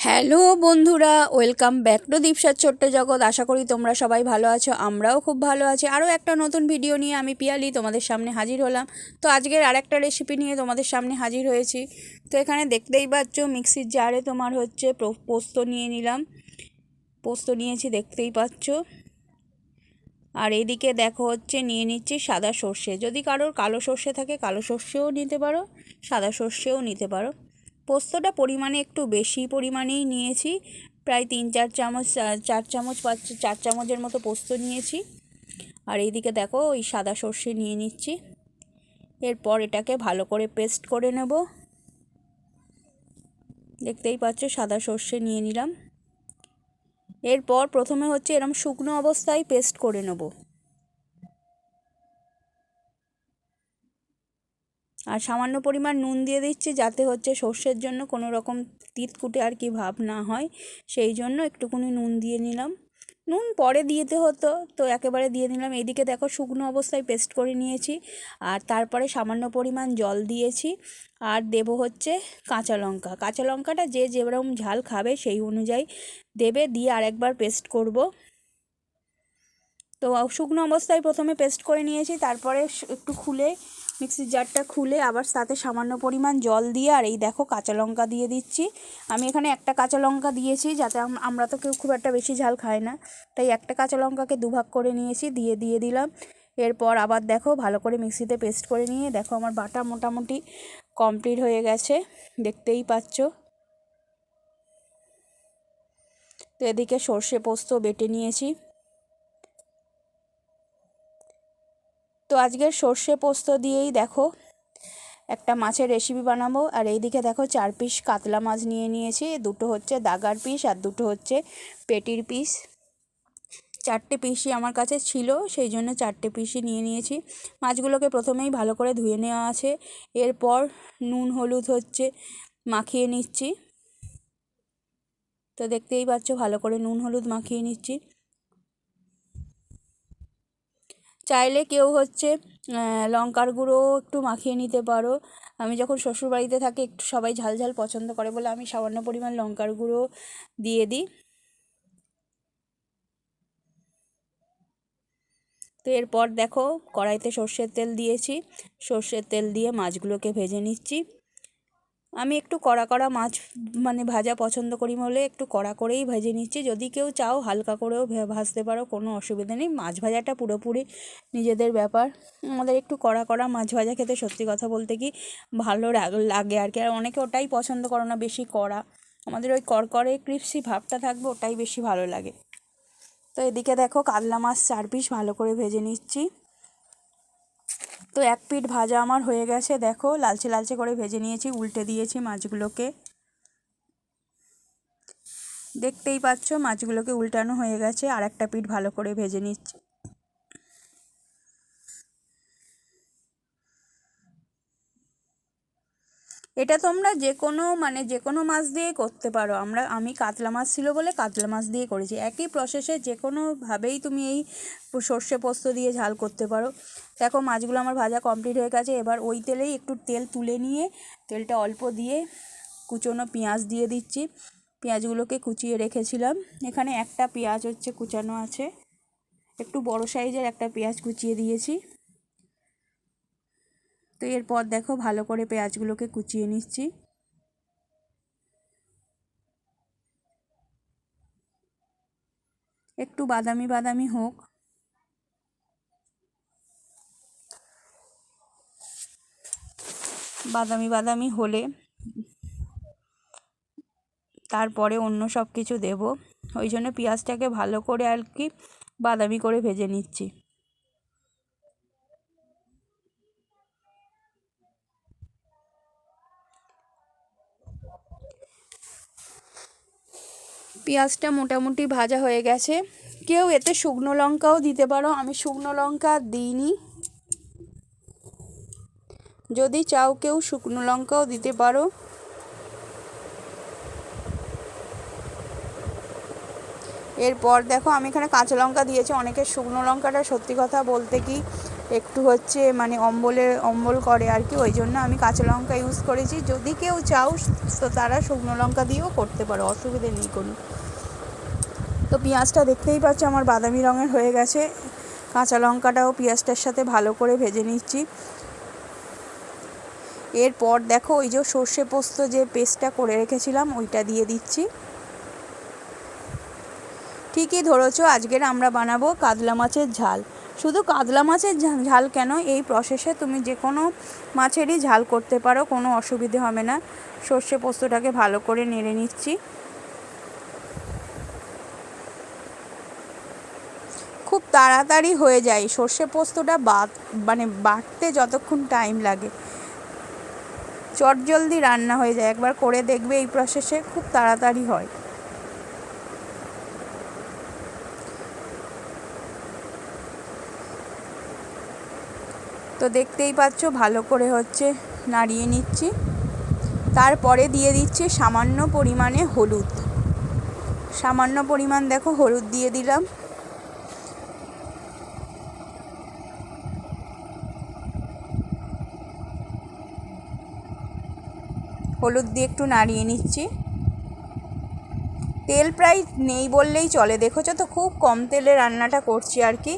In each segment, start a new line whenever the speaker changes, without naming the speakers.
Hello বন্ধুরা, welcome back to দীপসার ছোট্ট জগৎ। আশা করি তোমরা সবাই ভালো আছো, আমরাও খুব ভালো আছি। আরও একটা নতুন ভিডিও নিয়ে আমি পিয়ালি তোমাদের সামনে হাজির হলাম। তো আজকের আরেকটা রেসিপি নিয়ে তোমাদের সামনে হাজির হয়েছি। তো এখানে দেখতেই পাচ্ছ মিক্সির জারে তোমার হচ্ছে পোস্ত নিয়ে নিলাম, পোস্ত নিয়েছি দেখতেই পাচ্ছ। আর এইদিকে দেখো হচ্ছে নিয়ে নিচ্ছি সাদা সর্ষে। যদি কারোর কালো সর্ষে থাকে কালো সর্ষেও নিতে পারো, সাদা সর্ষেও নিতে পারো। পোস্তটা পরিমাণে একটু বেশি পরিমাণেই নিয়েছি, প্রায় 3-4 চামচ, 4 চামচ 4 চামচের মতো পোস্ত নিয়েছি। আর এইদিকে দেখো ওই সাদা সর্ষে নিয়ে নিচ্ছি। এরপর এটাকে ভালো করে পেস্ট করে নেব। দেখতেই পাচ্ছ সাদা সর্ষে নিয়ে নিলাম। এরপর প্রথমে হচ্ছে এরকম শুকনো অবস্থায় পেস্ট করে নেব। আর সামান্য পরিমাণ নুন দিয়ে দিচ্ছি, যাতে হচ্ছে সর্ষের জন্য কোনো রকম তিতকুটে আর কি ভাব না হয়, সেই জন্য একটুখানি নুন দিয়ে নিলাম। নুন পরে দিতে হতো, তো একেবারে দিয়ে নিলাম। এইদিকে দেখো শুকনো অবস্থায় পেস্ট করে নিয়েছি। আর তারপরে সামান্য পরিমাণ জল দিয়েছি। আর দেব হচ্ছে কাঁচা লঙ্কা। কাঁচা লঙ্কাটা যে যেরকম ঝাল খাবে সেই অনুযায়ী দেবে, দিয়ে আরেকবার পেস্ট করব। তো শুকনো অবস্থায় প্রথমে পেস্ট করে নিয়েছি, তারপরে একটু খুলে মিক্সির জারটা খুলে আবার তাতে সামান্য পরিমাণ জল দিয়ে আর এই দেখো কাঁচা লঙ্কা দিয়ে দিচ্ছি। আমি এখানে একটা কাঁচা লঙ্কা দিয়েছি, যাতে আমরা তো কেউ খুব একটা বেশি ঝাল খাই না, তাই একটা কাঁচা লঙ্কাকে দুভাগ করে নিয়েছি, দিয়ে দিলাম। এরপর আবার দেখো ভালো করে মিক্সিতে পেস্ট করে নিয়ে দেখো আমার বাটা মোটামুটি কমপ্লিট হয়ে গেছে, দেখতেই পাচ্ছ। তো এদিকে সর্ষে পোস্ত বেটে নিয়েছি। তো আজকের সর্ষে পোস্ত দিয়েই দেখো একটা মাছের রেসিপি বানাবো। আর এইদিকে দেখো 4 পিস কাতলা মাছ নিয়ে নিয়েছি, দুটো হচ্ছে দাগার পিস আর দুটো হচ্ছে পেটির পিস। 4টে পিসই আমার কাছে ছিল, সেই জন্য 4টে পিসই নিয়ে নিয়েছি। মাছগুলোকে প্রথমেই ভালো করে ধুয়ে নেওয়া আছে। এরপর নুন হলুদ হচ্ছে মাখিয়ে নিচ্ছি। তো দেখতেই পাচ্ছ ভালো করে নুন হলুদ মাখিয়ে নিচ্ছি। চাইলে কেউ হচ্ছে লঙ্কার গুঁড়ো একটু মাখিয়ে নিতে পারো। আমি যখন শ্বশুরবাড়িতে থাকি একটু সবাই ঝাল ঝাল পছন্দ করে বলে আমি সামান্য পরিমাণ লঙ্কার গুঁড়ো দিয়ে দিই। তো এরপর দেখো কড়াইতে সর্ষের তেল দিয়েছি, সর্ষের তেল দিয়ে মাছগুলোকে ভেজে নিচ্ছি। আমি একটু কড়া কড়া মাছ ভাজা পছন্দ করি বলে একটু কড়া করেই ভেজে নিচ্ছি। যদি কেউ চাও হালকা করেও ভাজতে পারো, কোনো অসুবিধা নেই। মাছ ভাজাটা পুরোপুরি নিজেদের ব্যাপার। আমাদের একটু কড়া কড়া মাছ ভাজা খেতে সত্যি কথা বলতে কি ভালো লাগে আর কি। আর অনেকে ওটাই পছন্দ করো না বেশি কড়া, আমাদের ওই করকরে ক্রিপসি ভাবটা থাকবে, ওটাই বেশি ভালো লাগে। তো এদিকে দেখো কাতলা মাছ 4 পিস ভালো করে ভেজে নিচ্ছি। তো এক পিঠ ভাজা আমার হয়ে গেছে, দেখো লালচে লালচে করে ভেজে নিয়েছি, উল্টে দিয়েছি মাছগুলোকে। দেখতেই পাচ্ছ মাছগুলোকে উল্টানো হয়ে গেছে, আর একটা পিঠ ভালো করে ভেজে নিচ্ছি। এটা তোমরা যে কোনো মাছ দিয়ে করতে পারো। আমি কাতলা মাছ ছিল বলে কাতলা মাছ দিয়ে করেছি। একই প্রসেসে যে কোনোভাবেই তুমি এই সর্ষে পোস্ত দিয়ে ঝাল করতে পারো। দেখো মাছগুলো আমার ভাজা কমপ্লিট হয়ে গেছে। এবার ওই তেলেই একটু তেল তুলে নিয়ে তেলটা অল্প দিয়ে কুচনো পেঁয়াজ দিয়ে দিচ্ছি। পেঁয়াজগুলোকে কুচিয়ে রেখেছিলাম, এখানে একটা পেঁয়াজ হচ্ছে কুচানো আছে, একটু বড় সাইজের একটা পেঁয়াজ কুচিয়ে দিয়েছি। তো এরপর দেখো ভালো করে পেঁয়াজগুলোকে কুচিয়ে নিচ্ছি। একটু বাদামি বাদামি হোক। বাদামি বাদামি হলে তারপরে অন্য সব কিছু দেব। ওই জন্য পেঁয়াজটাকে ভালো করে আর কি বাদামি করে ভেজে নিচ্ছি। পেঁয়াজটা মোটামুটি ভাজা হয়ে গেছে। কেউ এতে শুকনো লঙ্কাও দিতে পারো, আমি শুকনো লঙ্কা দিইনি। যদি চাও কেউ শুকনো লঙ্কাও দিতে পারো। এরপর দেখো আমি এখানে কাঁচা লঙ্কা দিয়েছি, অনেকের শুকনো লঙ্কাটা সত্যি কথা বলতে কি একটু হচ্ছে মানে অম্বল করে আর কি, ওই জন্য আমি কাঁচা লঙ্কা ইউজ করেছি। যদি কেউ চাও তো তারা শুকনো লঙ্কা দিয়েও করতে পারো, অসুবিধে নেই কোনো। তো পেঁয়াজটা দেখতেই পাচ্ছ আমার বাদামি রঙের হয়ে গেছে। কাঁচা লঙ্কাটাও পেঁয়াজটার সাথে ভালো করে ভেজে নিচ্ছি। এরপর দেখো ওই যে সর্ষে পোস্ত যে পেস্টটা করে রেখেছিলাম ওইটা দিয়ে দিচ্ছি। ঠিকই ধরেছো, আজকের আমরা বানাবো কাতলা মাছের ঝাল। শুধু কাতলা মাছের ঝাল কেন, এই প্রসেসে তুমি যে কোনো মাছেরই ঝাল করতে পারো, কোনো অসুবিধে হবে না। সর্ষে পোস্তটাকে ভালো করে নেড়ে নিচ্ছি। খুব তাড়াতাড়ি হয়ে যায় সর্ষে পোস্তটা, বাটতে যতক্ষণ টাইম লাগে চটজলদি রান্না হয়ে যায়। একবার করে দেখবে এই প্রসেসে, খুব তাড়াতাড়ি হয়। তো দেখতেই পাচ্ছ ভালো করে হচ্ছে নাড়িয়ে নিচ্ছি। তারপরে দিয়ে দিচ্ছি সামান্য পরিমাণে হলুদ। সামান্য পরিমাণ দেখো হলুদ দিয়ে দিলাম। হলুদ দিয়ে একটু নাড়িয়ে নিচ্ছি। তেল প্রায় নেই বললেই চলে, দেখেছো তো খুব কম তেলে রান্নাটা করছি আর কি।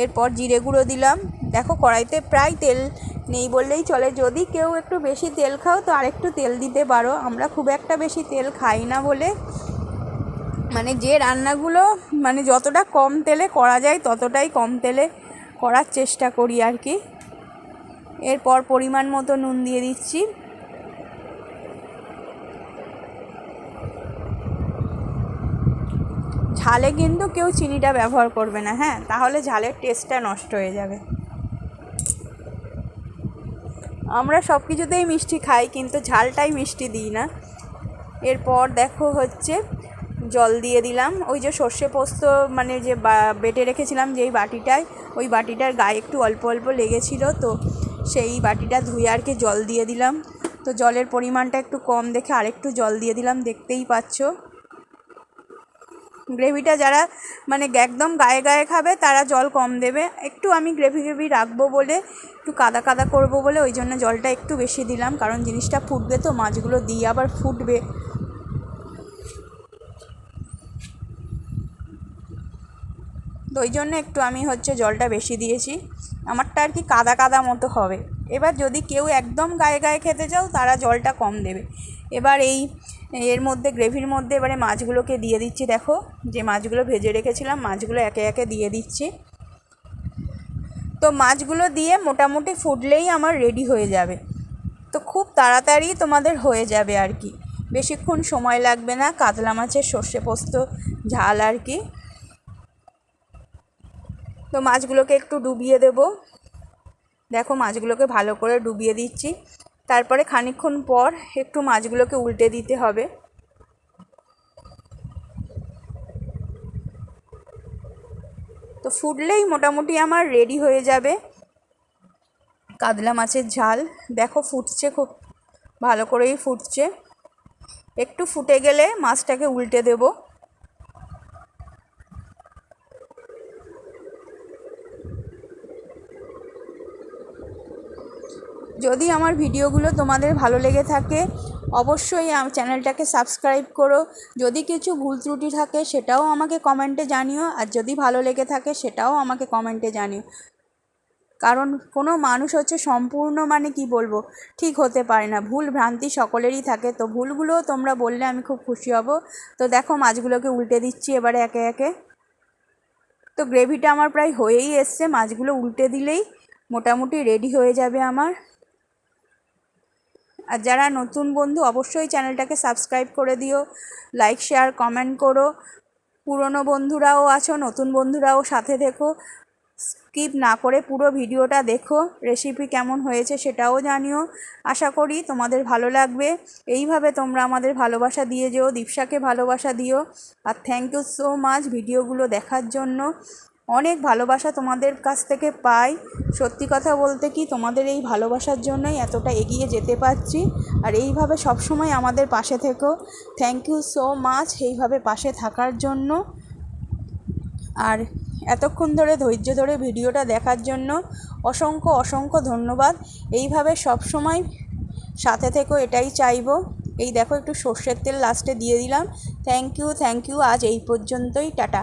এরপর জিরে গুঁড়ো দিলাম। দেখো কড়াইতে প্রায় তেল নেই বললেই চলে, যদি কেউ একটু বেশি তেল খাও তো আরেকটু তেল দিতে পারো। আমরা খুব একটা বেশি তেল খাই না বলে মানে যে রান্নাগুলো মানে যতটা কম তেলে করা যায় ততটাই কম তেলে করার চেষ্টা করি আর কি। এরপর পরিমাণ মতো নুন দিয়ে দিচ্ছি। ঝালে কিন্তু কেউ চিনিটা ব্যবহার করবে না, হ্যাঁ, তাহলে ঝালের টেস্টটা নষ্ট হয়ে যাবে। আমরা সব কিছুতেই মিষ্টি খাই কিন্তু ঝালটাই মিষ্টি দিই না। এরপর দেখো হচ্ছে জল দিয়ে দিলাম। ওই যে সর্ষে পোস্ত মানে যে বেটে রেখেছিলাম যেই বাটিটায়, ওই বাটিটার গায়ে একটু অল্প অল্প লেগেছিলো, তো সেই বাটিটা ধুয়ে আর কি জল দিয়ে দিলাম। তো জলের পরিমাণটা একটু কম দেখে আরেকটু জল দিয়ে দিলাম, দেখতেই পাচ্ছ। গ্রেভিটা যারা মানে একদম গায়ে গায়ে খাবে তারা জল কম দেবে। একটু আমি গ্রেভি রাখবো বলে, একটু কাদা কাদা করবো বলে ওই জন্য জলটা একটু বেশি দিলাম, কারণ জিনিসটা ফুটবে তো, মাছগুলো দিয়ে আবার ফুটবে। তো ওই জন্য একটু আমি হচ্ছে জলটা বেশি দিয়েছি, আমারটা আর কি কাদা কাদা মতো হবে। এবার যদি কেউ একদম গায়ে গায়ে খেতে চাও তারা জলটা কম দেবে। এবার এর মধ্যে গ্রেভির মধ্যে এবারে মাছগুলোকে দিয়ে দিচ্ছি। দেখো যে মাছগুলো ভেজে রেখেছিলাম মাছগুলো একে একে দিয়ে দিচ্ছি। তো মাছগুলো দিয়ে মোটামুটি ফুটলেই আমার রেডি হয়ে যাবে। তো খুব তাড়াতাড়ি তোমাদের হয়ে যাবে আর কি, বেশিক্ষণ সময় লাগবে না কাতলা মাছের সর্ষে পোস্ত ঝাল আর কি। তো মাছগুলোকে একটু ডুবিয়ে দেব। দেখো মাছগুলোকে ভালো করে ডুবিয়ে দিচ্ছি। তারপরে খানিকক্ষণ পর একটু মাছগুলোকে উল্টে দিতে হবে। তো ফুটলেই মোটামুটি আমার রেডি হয়ে যাবে কাতলা মাছের ঝাল। দেখো ফুটছে, খুব ভালো করেই ফুটছে। একটু ফুটে গেলে মাছটাকে উল্টে দেব। যদি আমার ভিডিওগুলো তোমাদের ভালো লেগে থাকে অবশ্যই চ্যানেলটাকে সাবস্ক্রাইব করো। যদি কিছু ভুল ত্রুটি থাকে সেটাও আমাকে কমেন্টে জানিও, আর যদি ভালো লেগে থাকে সেটাও আমাকে কমেন্টে জানিও। কারণ কোনো মানুষ হচ্ছে সম্পূর্ণ মানে কি বলবো ঠিক হতে পারে না, ভুল ভ্রান্তি সকলেরই থাকে। তো ভুলগুলো তোমরা বললে আমি খুব খুশি হব। তো দেখো মাছগুলোকে উল্টে দিচ্ছি এবারে একে একে। তো গ্রেভিটা আমার প্রায় হয়েই এসছে, মাছগুলো উল্টে দিলেই মোটামুটি রেডি হয়ে যাবে আমার। আর যারা নতুন বন্ধু অবশ্যই চ্যানেলটাকে সাবস্ক্রাইব করে দিও, লাইক শেয়ার কমেন্ট করো। পুরনো বন্ধুরাও আছো, নতুন বন্ধুরাও সাথে দেখো, স্কিপ না করে পুরো ভিডিওটা দেখো। রেসিপি কেমন হয়েছে সেটাও জানিও, আশা করি তোমাদের ভালো লাগবে। এইভাবে তোমরা আমাদের ভালোবাসা দিয়ে যেও, দীপশাকে ভালোবাসা দিও। আর থ্যাংক ইউ সো মাচ ভিডিওগুলো দেখার জন্য। অনেক ভালোবাসা তোমাদের কাছ থেকে পাই। সত্যি কথা বলতে কি তোমাদের এই ভালোবাসার জন্যই এতটা এগিয়ে যেতে পারছি। আর এইভাবে সবসময় আমাদের পাশে থেকো। থ্যাংক ইউ সো মাচ এইভাবে পাশে থাকার জন্য। আর এতক্ষণ ধরে ধৈর্য ধরে ভিডিওটা দেখার জন্য অসংখ্য অসংখ্য ধন্যবাদ। এইভাবে সব সময় সাথে থেকো, এটাই চাইবো। এই দেখো একটু সর্ষের তেল লাস্টে দিয়ে দিলাম। Thank you. আজ এই পর্যন্তই, টাটা।